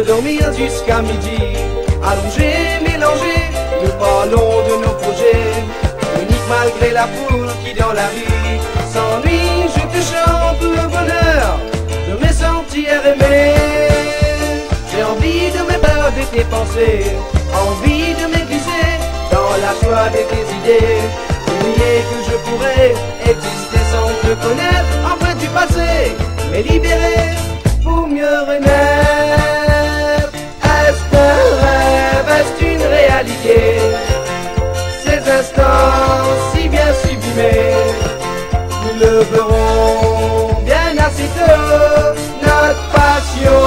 dormir jusqu'à midi. Allongés, mélangés, nous parlons de nos projets. Unique malgré la foule qui dans la rue s'ennuie, je te chante le bonheur de me sentir aimé. J'ai envie de me perdre de tes pensées, envie de me glisser dans la joie de tes idées. Oublier que je pourrais exister sans te connaître, enfin du passé, mais libéré pour mieux renaître. Est-ce un rêve, est-ce une réalité? Ces instants si bien sublimés, nous le verrons bien assez tôt. Notre passion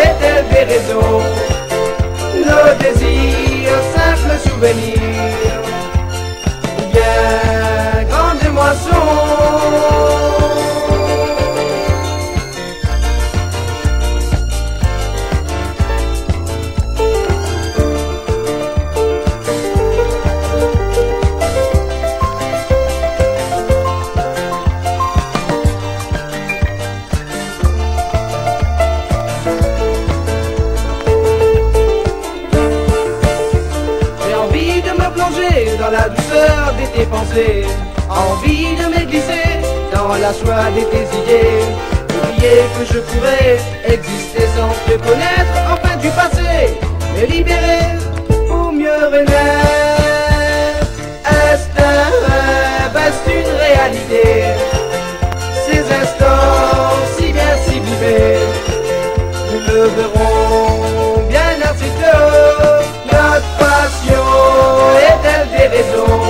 est-elle des raisons? Nos désirs, simples souvenirs, ou bien grande moisson? Dans la douceur de tes pensées, envie de me glisser dans la joie de tes idées. Oublier que je pourrais exister sans te connaître, enfin du passé, me libérer pour mieux renaître. Est-ce un rêve, est-ce une réalité? Ces instants si bien sublimés, nous le verrons bien assez tôt. Notre passion est-elle des raisons?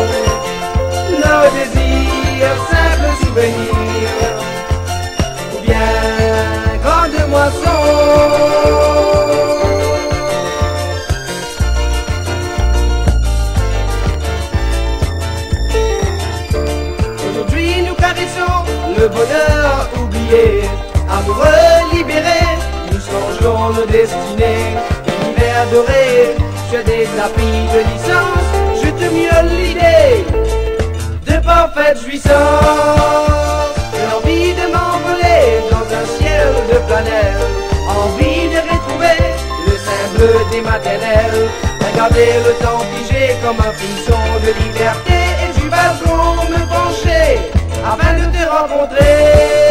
Nos désirs, simples souvenirs, ou bien grande moisson? Aujourd'hui nous caressons le bonheur oublié, amoureux libérés, nous changeons nos destinées. L'univers doré, je des tapis de licence, je te miaule l'idée de parfaite jouissance. J'ai envie de m'envoler dans un ciel de planète, envie de retrouver le sein bleu des maternelles. Regarder le temps figé comme un frisson de liberté, et du balcon me pencher afin de te rencontrer.